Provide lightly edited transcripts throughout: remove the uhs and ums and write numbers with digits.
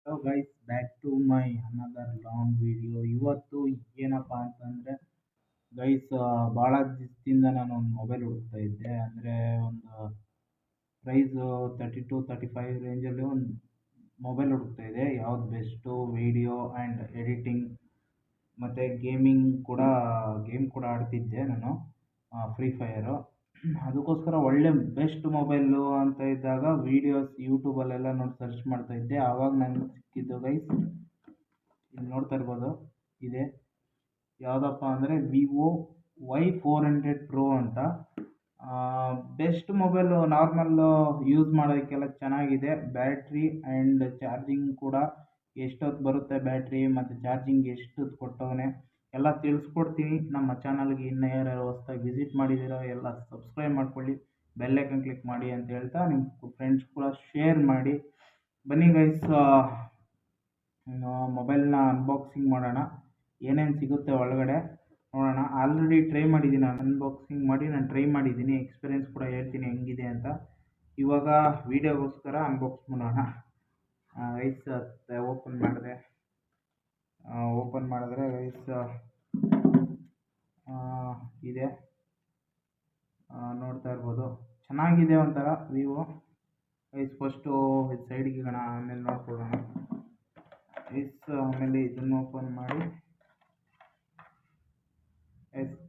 Hello guys, back to my another long video. ಇವತ್ತು ಏನಪ್ಪ ಅಂತಂದರೆ ಗೈಸ್, ಭಾಳ ದಿವಸದಿಂದ ನಾನು ಒಂದು ಮೊಬೈಲ್ ಹುಡುಕ್ತಾ ಇದ್ದೆ. ಅಂದರೆ ಒಂದು ಪ್ರೈಸು 32-35 ರೇಂಜಲ್ಲಿ ಒಂದು ಮೊಬೈಲ್ ಹುಡುಕ್ತಾ ಇದ್ದೆ. ಯಾವ್ದು ಬೆಸ್ಟು ವಿಡಿಯೋ ಆ್ಯಂಡ್ ಎಡಿಟಿಂಗ್ ಮತ್ತು ಗೇಮ್ ಕೂಡ ಆಡ್ತಿದ್ದೆ ನಾನು, ಫ್ರೀ ಫೈರು. ಅದಕ್ಕೋಸ್ಕರ ಒಳ್ಳೆ ಬೆಸ್ಟ್ ಮೊಬೈಲು ಅಂತ ಇದ್ದಾಗ ವೀಡಿಯೋಸ್ ಯೂಟ್ಯೂಬಲ್ಲೆಲ್ಲ ನೋಡಿ ಸರ್ಚ್ ಮಾಡ್ತಾ ಇದ್ದೆ. ಆವಾಗ ನನಗೆ ಸಿಕ್ಕಿದ್ದು ಗೈಸ್, ಇಲ್ಲಿ ನೋಡ್ತಾ ಇರ್ಬೋದು, ಇದೆ ಯಾವುದಪ್ಪ ಅಂದರೆ Vivo Y400 Pro ಅಂತ. ಬೆಸ್ಟ್ ಮೊಬೈಲು, ನಾರ್ಮಲ್ಲು ಯೂಸ್ ಮಾಡೋದಕ್ಕೆಲ್ಲ ಚೆನ್ನಾಗಿದೆ. ಬ್ಯಾಟ್ರಿ ಆ್ಯಂಡ್ ಚಾರ್ಜಿಂಗ್ ಕೂಡ ಎಷ್ಟೊತ್ತು ಬರುತ್ತೆ ಬ್ಯಾಟ್ರಿ ಮತ್ತು ಚಾರ್ಜಿಂಗ್ ಎಷ್ಟೊತ್ತು ಕೊಟ್ಟವನೆ ಎಲ್ಲ ತಿಳಿಸ್ಕೊಡ್ತೀನಿ. ನಮ್ಮ ಚಾನಲ್ಗೆ ಇನ್ನೂ ಯಾರ್ಯಾರು ಹೊಸ್ದಾಗಿ ವಿಸಿಟ್ ಮಾಡಿದ್ದೀರೋ ಎಲ್ಲ ಸಬ್ಸ್ಕ್ರೈಬ್ ಮಾಡ್ಕೊಳ್ಳಿ, ಬೆಲ್ ಐಕನ್ ಕ್ಲಿಕ್ ಮಾಡಿ ಅಂತ ಹೇಳ್ತಾ ನಿಮ್ಮ ಫ್ರೆಂಡ್ಸ್ ಕೂಡ ಶೇರ್ ಮಾಡಿ. ಬನ್ನಿ ಗೈಸ್, ಮೊಬೈಲ್ನ ಅನ್ಬಾಕ್ಸಿಂಗ್ ಮಾಡೋಣ. ಏನೇನು ಸಿಗುತ್ತೆ ಒಳಗಡೆ ನೋಡೋಣ. ಆಲ್ರೆಡಿ ಟ್ರೈ ಮಾಡಿದ್ದೀನಿ, ಅನ್ಬಾಕ್ಸಿಂಗ್ ಮಾಡಿ ನಾನು ಟ್ರೈ ಮಾಡಿದ್ದೀನಿ. ಎಕ್ಸ್ಪೀರಿಯೆನ್ಸ್ ಕೂಡ ಹೇಳ್ತೀನಿ ಹೆಂಗಿದೆ ಅಂತ. ಇವಾಗ ವೀಡಿಯೋಗೋಸ್ಕರ ಅನ್ಬಾಕ್ಸ್ ಮಾಡೋಣ ಗೈಸ್. ಓಪನ್ ಮಾಡಿದ್ರೆ ಗೈಸ್ ಇದೆ, ನೋಡ್ತಾ ಇರ್ಬೋದು. ಚೆನ್ನಾಗಿದೆ ಒಂಥರ ವಿವೋ ಗೈಸ್. ಫಸ್ಟು ಇದು ಸೈಡಿಗೆ ಇಡೋಣ, ಆಮೇಲೆ ನೋಡ್ಕೊಳ್ಳೋಣ ಗೈಸ್. ಆಮೇಲೆ ಇದನ್ನು ಓಪನ್ ಮಾಡಿ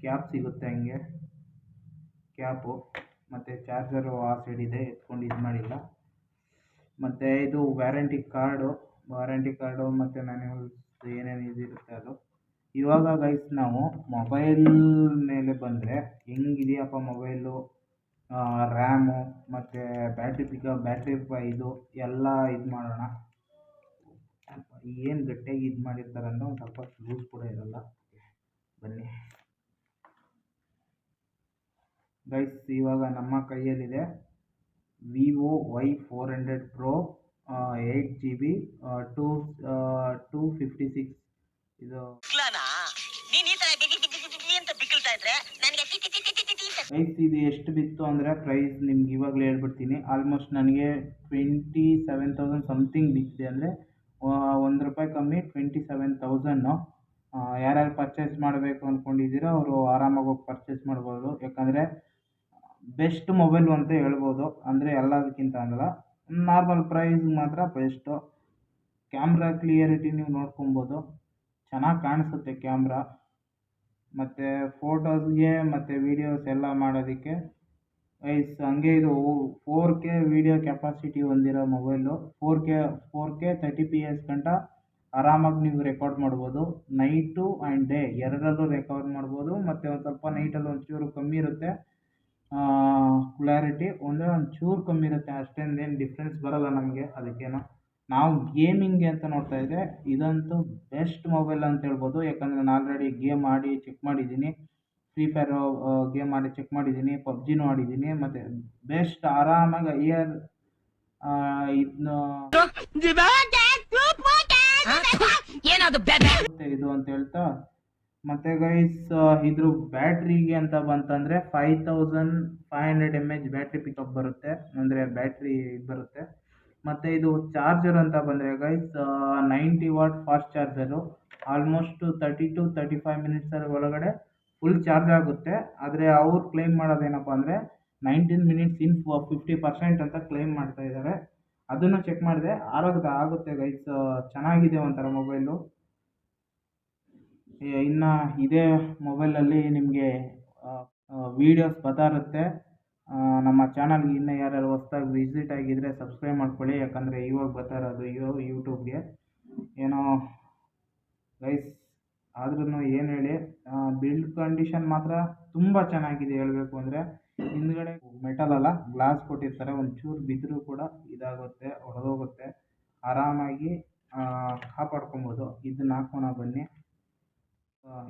ಕ್ಯಾಪ್ ಸಿಗುತ್ತೆ, ಹಂಗೆ ಕ್ಯಾಪು ಮತ್ತು ಚಾರ್ಜರು ಆ ಸೈಡ್ ಇದೆ, ಎತ್ಕೊಂಡು ಇದು ಮಾಡಿಲ್ಲ. ಮತ್ತು ಇದು ವ್ಯಾರಂಟಿ ಕಾರ್ಡು ಮತ್ತು ಮ್ಯಾನ್ಯುವಲ್ಸ್ ಏನೇನು ಇದಿರುತ್ತೆ ಅದು. ಇವಾಗ ಗೈಸ್ ನಾವು ಮೊಬೈಲ್ ಮೇಲೆ ಬಂದರೆ ಹೆಂಗಿದೆಯಪ್ಪ ಮೊಬೈಲು, ರ್ಯಾಮು ಮತ್ತು ಬ್ಯಾಟ್ರಿ ಇದು ಎಲ್ಲ ಇದು ಮಾಡೋಣ. ಏನು ಗಟ್ಟಿಯಾಗಿ ಇದು ಮಾಡಿರ್ತಾರೆ ಅಂದರೆ ಒಂದು ಸ್ವಲ್ಪ ಲೂಸ್ ಕೂಡ ಇರಲ್ಲ. ಬನ್ನಿ ಗೈಸ್, ಇವಾಗ ನಮ್ಮ ಕೈಯಲ್ಲಿದೆ Vivo Y400 Pro 8GB 256. ಇದು ಗೈಸ್, ಇದು ಎಷ್ಟು ಬಿತ್ತು ಅಂದರೆ ಪ್ರೈಸ್ ನಿಮ್ಗೆ ಇವಾಗಲೇ ಹೇಳ್ಬಿಡ್ತೀನಿ. ಆಲ್ಮೋಸ್ಟ್ ನನಗೆ 27,000 ಸಮಥಿಂಗ್ ಬಿದ್ದಿದೆ. ಅಂದರೆ ₹1 ಕಮ್ಮಿ 27,000. ಯಾರ್ಯಾರು ಪರ್ಚೇಸ್ ಮಾಡಬೇಕು ಅಂದ್ಕೊಂಡಿದ್ದೀರೋ ಅವರು ಆರಾಮಾಗಿ ಹೋಗಿ ಪರ್ಚೇಸ್ ಮಾಡ್ಬೋದು. ಯಾಕಂದರೆ ಬೆಸ್ಟ್ ಮೊಬೈಲು ಅಂತ ಹೇಳ್ಬೋದು. ಅಂದರೆ ಎಲ್ಲದಕ್ಕಿಂತ ಅಲ್ಲ, ನಾರ್ಮಲ್ ಪ್ರೈಸ್ ಮಾತ್ರ ಬೆಸ್ಟು. ಕ್ಯಾಮ್ರಾ ಕ್ಲಿಯರಿಟಿ ನೀವು ನೋಡ್ಕೊಬೋದು, ಚೆನ್ನಾಗಿ ಕಾಣಿಸುತ್ತೆ ಕ್ಯಾಮ್ರಾ. ಮತ್ತು ಫೋಟೋಸ್ಗೆ ಮತ್ತು ವೀಡಿಯೋಸ್ ಎಲ್ಲ ಮಾಡೋದಕ್ಕೆ ಗೈಸ್. ಹಂಗೆ ಇದು 4K ವೀಡಿಯೋ ಕೆಪಾಸಿಟಿ ಹೊಂದಿರೋ ಮೊಬೈಲು. 4K 30fps ಗಂಟ ಆರಾಮಾಗಿ ನೀವು ರೆಕಾರ್ಡ್ ಮಾಡ್ಬೋದು. ನೈಟು ಆ್ಯಂಡ್ ಡೇ ಎರಡರಲ್ಲೂ ರೆಕಾರ್ಡ್ ಮಾಡ್ಬೋದು. ಮತ್ತು ಒಂದು ಸ್ವಲ್ಪ ನೈಟಲ್ಲಿ ಒಂಚೂರು ಕಮ್ಮಿ ಇರುತ್ತೆ ಕ್ಲಾರಿಟಿ, ಒಂಚೂರು ಕಮ್ಮಿ ಇರುತ್ತೆ, ಅಷ್ಟೇನು ಡಿಫ್ರೆನ್ಸ್ ಬರೋಲ್ಲ ನಮಗೆ. ಅದಕ್ಕೇನೋ ನಾವು ಗೇಮಿಂಗ್ಗೆ ಅಂತ ನೋಡ್ತಾ ಇದ್ದರೆ ಇದಂತೂ ಬೆಸ್ಟ್ ಮೊಬೈಲ್ ಅಂತ ಹೇಳ್ಬೋದು. ಯಾಕಂದರೆ ನಾನು ಆಲ್ರೆಡಿ ಗೇಮ್ ಆಡಿ ಚೆಕ್ ಮಾಡಿದ್ದೀನಿ, ಫ್ರೀ ಫೈರ್ ಗೇಮ್ ಆಡಿ ಚೆಕ್ ಮಾಡಿದ್ದೀನಿ, ಪಬ್ಜಿನೂ ಆಡಿದ್ದೀನಿ. ಮತ್ತು ಬೆಸ್ಟ್ ಆರಾಮಾಗಿ ಇದು ಅಂತ ಹೇಳ್ತಾ. ಮತ್ತು ಗೈಸ್, ಇದ್ರ ಬ್ಯಾಟ್ರಿಗೆ ಅಂತ ಬಂತಂದರೆ 5500 mAh ಬ್ಯಾಟ್ರಿ ಪಿಕಪ್ ಬರುತ್ತೆ, ಅಂದರೆ ಬ್ಯಾಟ್ರಿ ಇದು ಬರುತ್ತೆ. ಮತ್ತು ಇದು ಚಾರ್ಜರ್ ಅಂತ ಬಂದರೆ guys 90W fast charger. Almost 30-35 ಮಿನಿಟ್ಸರ ಒಳಗಡೆ ಫುಲ್ ಚಾರ್ಜ್ ಆಗುತ್ತೆ. ಆದರೆ ಅವ್ರು ಕ್ಲೈಮ್ ಮಾಡೋದೇನಪ್ಪ ಅಂದರೆ 19 ಮಿನಿಟ್ಸ್ ಇನ್ 50% ಅಂತ ಕ್ಲೈಮ್ ಮಾಡ್ತಾ ಇದ್ದಾರೆ. ಅದನ್ನು ಚೆಕ್ ಮಾಡಿದೆ, ಆಗುತ್ತೆ ಗೈಸ್. ಚೆನ್ನಾಗಿದೆ ಒಂಥರ ಮೊಬೈಲು. ಇನ್ನು ಇದೇ ಮೊಬೈಲಲ್ಲಿ ನಿಮಗೆ ವೀಡಿಯೋಸ್ ಬರ್ತಾ ಇರುತ್ತೆ. ನಮ್ಮ ಚಾನಲ್ಗೆ ಇನ್ನೂ ಯಾರ್ಯಾರು ಹೊಸ್ದಾಗಿ ವಿಸಿಟ್ ಆಗಿದ್ದರೆ ಸಬ್ಸ್ಕ್ರೈಬ್ ಮಾಡ್ಕೊಳ್ಳಿ. ಯಾಕಂದರೆ ಇವಾಗ ಬರ್ತಾ ಇರೋದು ಯೂಟ್ಯೂಬ್ಗೆ ಏನೋ ಗೈಸ್. ಆದ್ರೂ ಏನು ಹೇಳಿ, ಬಿಲ್ಡ್ ಕಂಡೀಷನ್ ಮಾತ್ರ ತುಂಬ ಚೆನ್ನಾಗಿದೆ ಹೇಳಬೇಕು ಅಂದರೆ. ಹಿಂದ್ಗಡೆ ಮೆಟಲ್ ಅಲ್ಲ, ಗ್ಲಾಸ್ ಕೊಟ್ಟಿರ್ತಾರೆ. ಒಂಚೂರು ಬಿದ್ದರೂ ಕೂಡ ಇದಾಗುತ್ತೆ, ಹೊಡೆದೋಗುತ್ತೆ. ಆರಾಮಾಗಿ ಕಾಪಾಡ್ಕೊಬೋದು. ಇದನ್ನ ಹಾಕೋಣ ಬನ್ನಿ.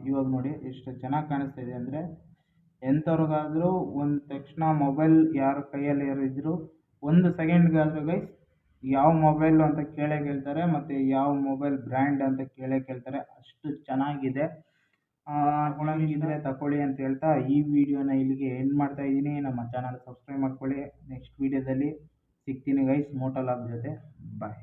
ಇವಾಗ ನೋಡಿ ಎಷ್ಟು ಚೆನ್ನಾಗಿ ಕಾಣಿಸ್ತಾ ಇದೆ ಅಂದರೆ, ಎಂಥವ್ರಿಗಾದರೂ ಒಂದು ತಕ್ಷಣ ಮೊಬೈಲ್ ಯಾರ ಕೈಯಲ್ಲಿ ಇದ್ದರೂ 1 ಸೆಕೆಂಡ್ಗಾದರೂ ಗೈಸ್ ಯಾವ ಮೊಬೈಲು ಅಂತ ಕೇಳ್ತಾರೆ, ಮತ್ತು ಯಾವ ಮೊಬೈಲ್ ಬ್ರ್ಯಾಂಡ್ ಅಂತ ಕೇಳ್ತಾರೆ. ಅಷ್ಟು ಚೆನ್ನಾಗಿದೆ. ಒಳಗಿದ್ರೆ ತಗೊಳ್ಳಿ ಅಂತ ಹೇಳ್ತಾ ಈ ವಿಡಿಯೋನ ಇಲ್ಲಿಗೆ ಎಂಡ್ ಮಾಡ್ತಾ ಇದ್ದೀನಿ. ನಮ್ಮ ಚಾನಲ್ ಸಬ್ಸ್ಕ್ರೈಬ್ ಮಾಡ್ಕೊಳ್ಳಿ. ನೆಕ್ಸ್ಟ್ ವಿಡಿಯೋದಲ್ಲಿ ಸಿಗ್ತೀನಿ ಗೈಸ್, ಮೋಟೋ ಲಾಗ್ ಜೊತೆ. ಬಾಯ್.